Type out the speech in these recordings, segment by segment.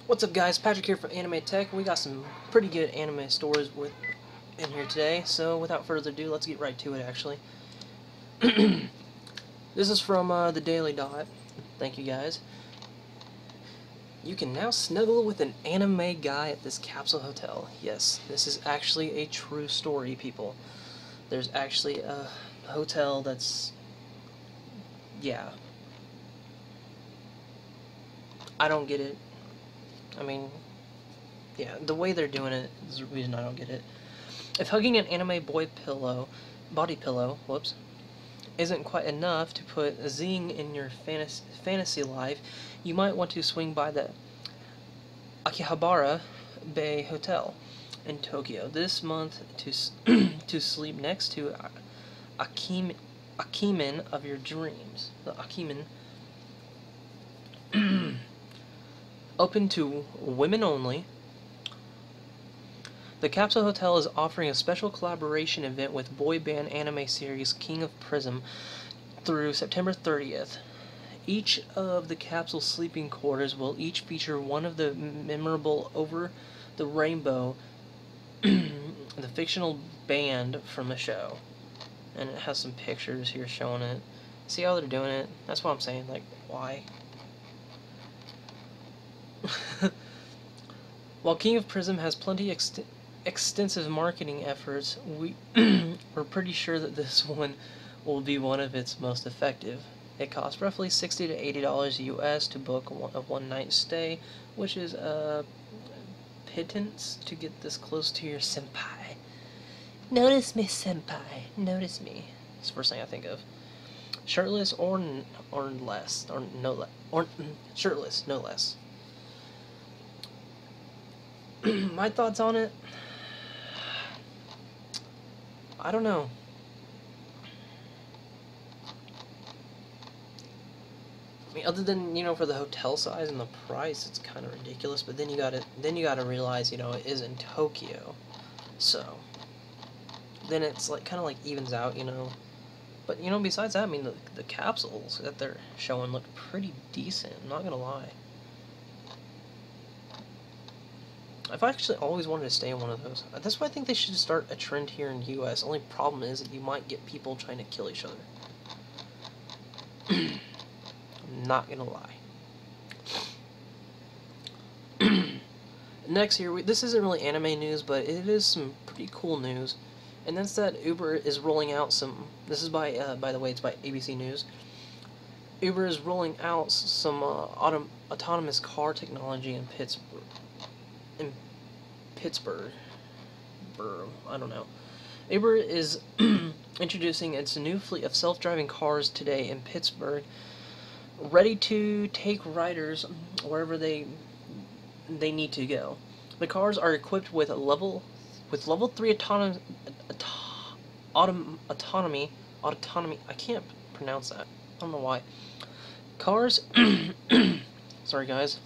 What's up, guys? Patrick here from Anime Tech. We got some pretty good anime stories in here today, so without further ado, let's get right to it, actually. This is from the Daily Dot. Thank you, guys. You can now snuggle with an anime guy at this Capsule Hotel. Yes, this is actually a true story, people. There's actually a hotel that's... yeah. I don't get it. I mean, yeah, the way they're doing it is the reason I don't get it. If hugging an anime body pillow, whoops, isn't quite enough to put a zing in your fantasy life, you might want to swing by the Akihabara Bay Hotel in Tokyo this month to sleep next to Akimen of your dreams. The Akimen. Open to women only. The Capsule Hotel is offering a special collaboration event with boy band anime series King of Prism through September 30th. Each of the capsule sleeping quarters will each feature one of the memorable Over the Rainbow, the fictional band from the show. And it has some pictures here showing it. See how they're doing it? That's what I'm saying, like, why? While King of Prism has plenty extensive marketing efforts, we're pretty sure that this one will be one of its most effective. It costs roughly $60 to $80 US to book a one-night stay, which is a pittance to get this close to your senpai. Notice me, senpai. Notice me. That's the first thing I think of. Shirtless or less, or no less, or shirtless, no less. My thoughts on it? I don't know. I mean, other than, you know, for the hotel size and the price, it's kind of ridiculous. But then you gotta realize, you know, it is in Tokyo, so then it's like kind of like evens out, you know. But you know, besides that, I mean, the capsules that they're showing look pretty decent. I'm not gonna lie. I've actually always wanted to stay in one of those. That's why I think they should start a trend here in the US. Only problem is that you might get people trying to kill each other. I'm not gonna lie. Next here, this isn't really anime news, but it is some pretty cool news. And that's that Uber is rolling out some... This is by the way, it's by ABC News. Uber is rolling out some autonomous car technology in Pittsburgh. I don't know. Uber is introducing its new fleet of self-driving cars today in Pittsburgh, ready to take riders wherever they need to go. The cars are equipped with level 3 autonomy. I can't pronounce that. I don't know why. Cars. Sorry, guys.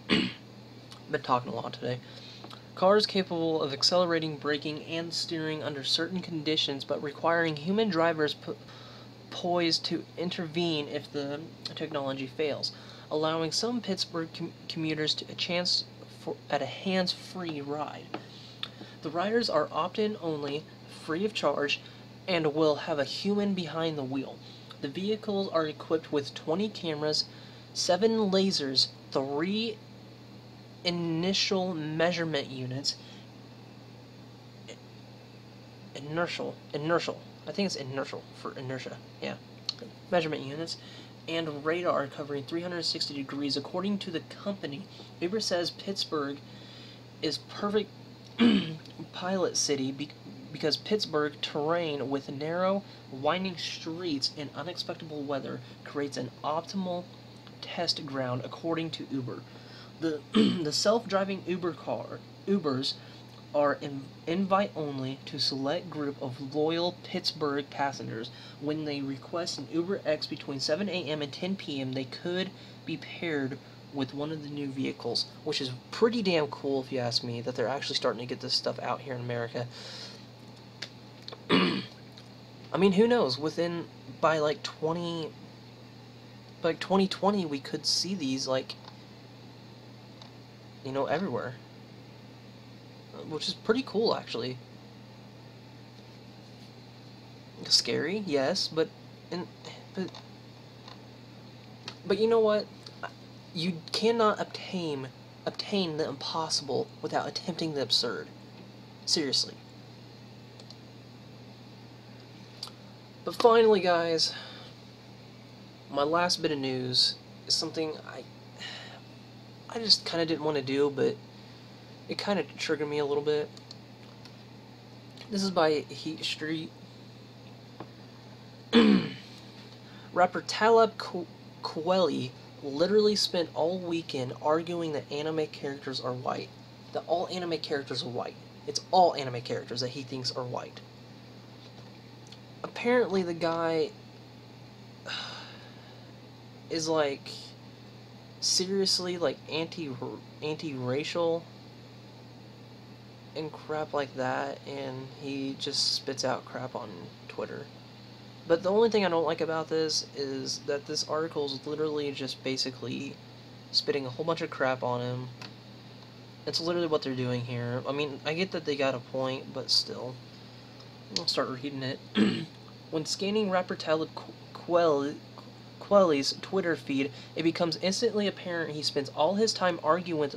Been talking a lot today. Cars capable of accelerating, braking, and steering under certain conditions, but requiring human drivers poised to intervene if the technology fails, allowing some Pittsburgh commuters a chance at a hands-free ride. The riders are opt-in only, free of charge, and will have a human behind the wheel. The vehicles are equipped with 20 cameras, 7 lasers, 3 initial measurement units, inertial, I think it's inertial for inertia, yeah, measurement units, and radar covering 360 degrees. According to the company, Uber says Pittsburgh is perfect pilot city because Pittsburgh terrain with narrow, winding streets and unexpected weather creates an optimal test ground, according to Uber. The self-driving Ubers are invite only to select group of loyal Pittsburgh passengers. When they request an Uber X between 7 a.m. and 10 p.m., they could be paired with one of the new vehicles, which is pretty damn cool if you ask me, that they're actually starting to get this stuff out here in America. I mean, who knows, by like 2020 we could see these, like, you know, everywhere. Which is pretty cool, actually. Scary, yes, but but but you know what? You cannot obtain the impossible without attempting the absurd. Seriously. But finally, guys, my last bit of news is something I just kind of didn't want to do, but it kind of triggered me a little bit. This is by Heat Street. Rapper Talib Kweli literally spent all weekend arguing that anime characters are white. That all anime characters are white. It's all anime characters that he thinks are white. Apparently the guy is like seriously like anti-racial and crap like that, and he just spits out crap on Twitter. But the only thing I don't like about this is that this article is literally just basically spitting a whole bunch of crap on him. It's literally what they're doing here. I mean, I get that they got a point, but still. I'll start reading it. When scanning rapper Talib Kweli's Twitter feed, it becomes instantly apparent he spends all his time arguing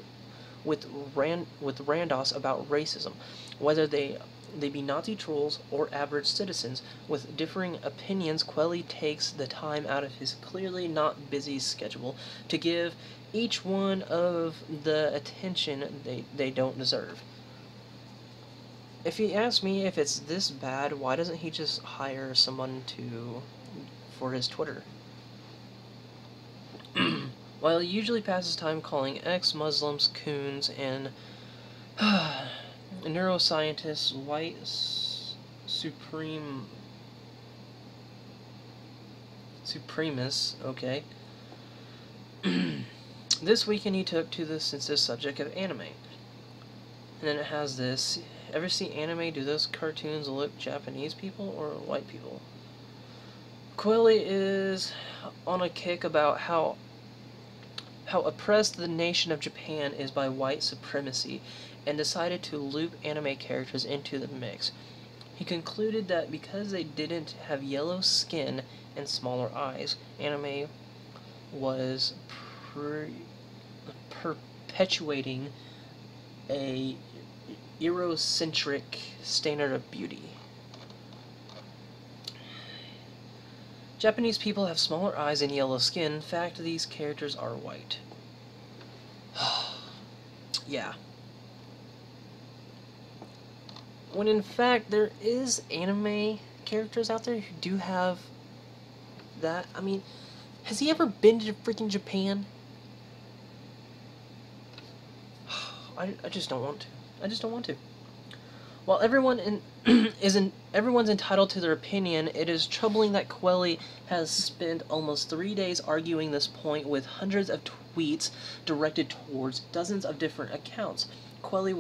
with randos about racism, whether they be Nazi trolls or average citizens. With differing opinions, Kweli takes the time out of his clearly not busy schedule to give each one of the attention they don't deserve. If you ask me if it's this bad, why doesn't he just hire someone for his Twitter? While he usually passes time calling ex-Muslims coons and neuroscientists white supremacists, okay. This weekend he took to the sensitive subject of anime. And then it has this: ever see anime? Do those cartoons look Japanese people or white people? Kweli is on a kick about how oppressed the nation of Japan is by white supremacy, and decided to loop anime characters into the mix. He concluded that because they didn't have yellow skin and smaller eyes, anime was perpetuating a Eurocentric standard of beauty. Japanese people have smaller eyes and yellow skin. In fact, these characters are white. Yeah. When in fact there is anime characters out there who do have that. I mean, has he ever been to freaking Japan? I just don't want to. I just don't want to. While everyone's entitled to their opinion, it is troubling that Kweli has spent almost 3 days arguing this point with hundreds of tweets directed towards dozens of different accounts. Kweli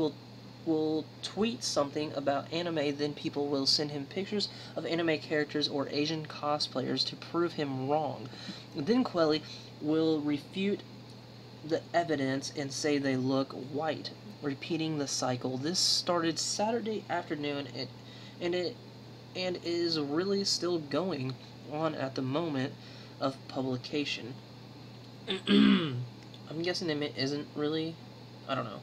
will tweet something about anime, then people will send him pictures of anime characters or Asian cosplayers to prove him wrong. Then Kweli will refute the evidence and say they look white, repeating the cycle. This started Saturday afternoon and is really still going on at the moment of publication. I'm guessing it isn't really. I don't know.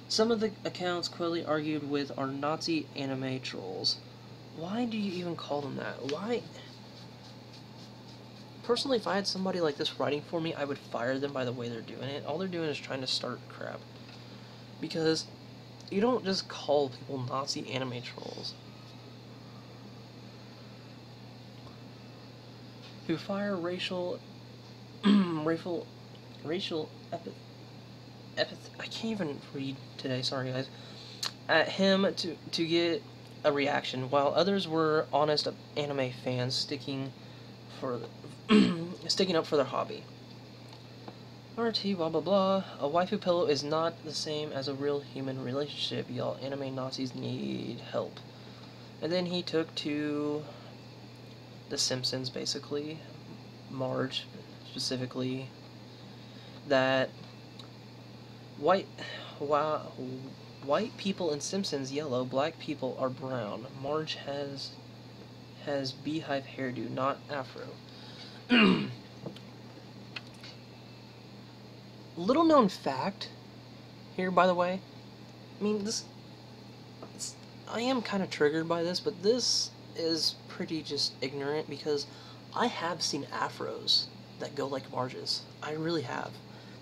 Some of the accounts Kweli argued with are Nazi anime trolls. Why do you even call them that? Why? Personally, if I had somebody like this writing for me, I would fire them by the way they're doing it. All they're doing is trying to start crap. Because you don't just call people Nazi anime trolls. Who fire racial I can't even read today, sorry guys, at him to get a reaction, while others were honest anime fans sticking up for their hobby. RT blah blah blah. A waifu pillow is not the same as a real human relationship. Y'all anime Nazis need help. And then he took to The Simpsons, basically. Marge, specifically. That White, wow, white people in Simpsons yellow, black people are brown. Marge has beehive hairdo, not afro. Little known fact here, by the way. I mean, I am kind of triggered by this, but this is pretty just ignorant because I have seen afros that go like Marge's. I really have.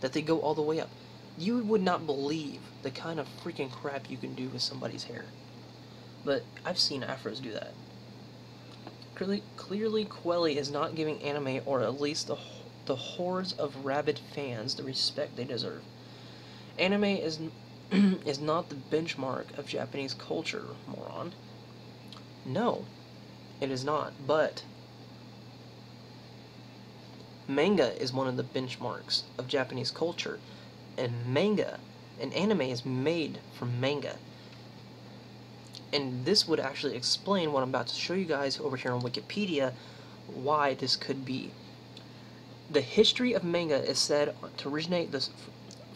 That they go all the way up. You would not believe the kind of freaking crap you can do with somebody's hair. But I've seen afros do that. Clearly Kweli is not giving anime, or at least the hordes of rabid fans, the respect they deserve. Anime is is not the benchmark of Japanese culture, moron. No, it is not, but manga is one of the benchmarks of Japanese culture, and anime is made from manga. And this would actually explain what I'm about to show you guys over here on Wikipedia, why this could be. The history of manga is said to originate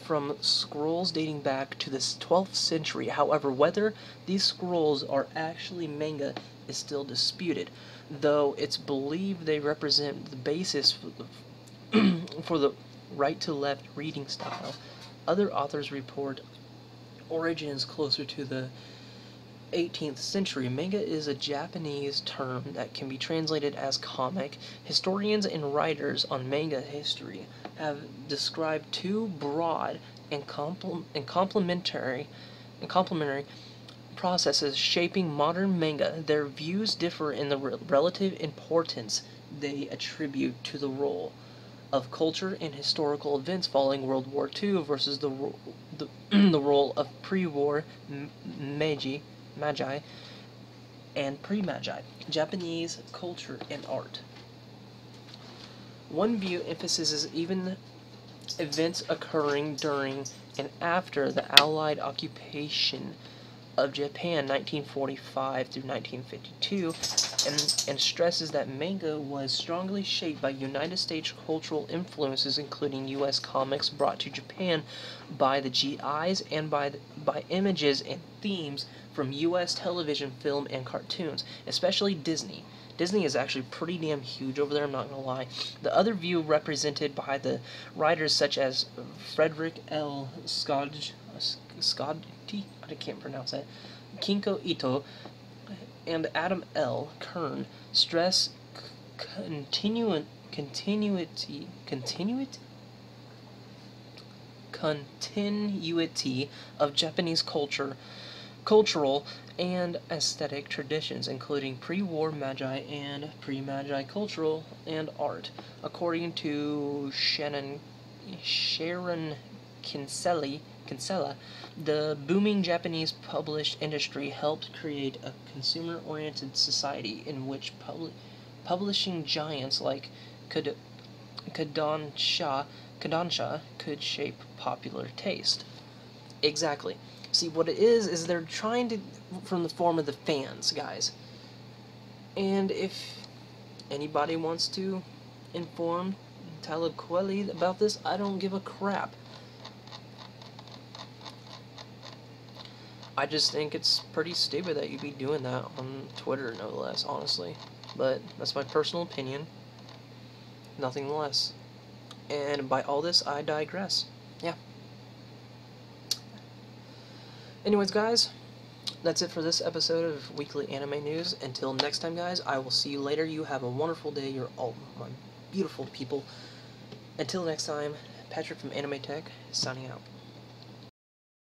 from scrolls dating back to the 12th century. However, whether these scrolls are actually manga is still disputed, though it's believed they represent the basis for the right-to-left reading style. Other authors report origins closer to the 18th century. Manga is a Japanese term that can be translated as comic. Historians and writers on manga history have described two broad and complementary processes shaping modern manga. Their views differ in the relative importance they attribute to the role of culture and historical events following World War II versus the role of pre-war Magi and pre-Magi Japanese culture and art. One view emphasizes even events occurring during and after the Allied occupation of Japan 1945 through 1952, and stresses that manga was strongly shaped by United States cultural influences, including U.S. comics brought to Japan by the GIs and by images and themes from U.S. television, film, and cartoons, especially Disney. Disney is actually pretty damn huge over there, I'm not gonna lie. The other view represented by the writers such as Frederick L. Scotty, I can't pronounce that, Kinko Ito, and Adam L. Kern stress continuity of Japanese cultural and aesthetic traditions, including pre-war Magi and pre-Magi cultural and art. According to Sharon Kinsella, the booming Japanese published industry helped create a consumer-oriented society in which publishing giants like Kodansha could shape popular taste. Exactly. See, what it is they're trying to, from the form of the fans, guys. And if anybody wants to inform Talib Kweli about this, I don't give a crap. I just think it's pretty stupid that you'd be doing that on Twitter, no less, honestly. But that's my personal opinion. Nothing less. And by all this, I digress. Yeah. Anyways, guys, that's it for this episode of Weekly Anime News. Until next time, guys, I will see you later. You have a wonderful day. You're all my beautiful people. Until next time, Patrick from Anime Tech, signing out.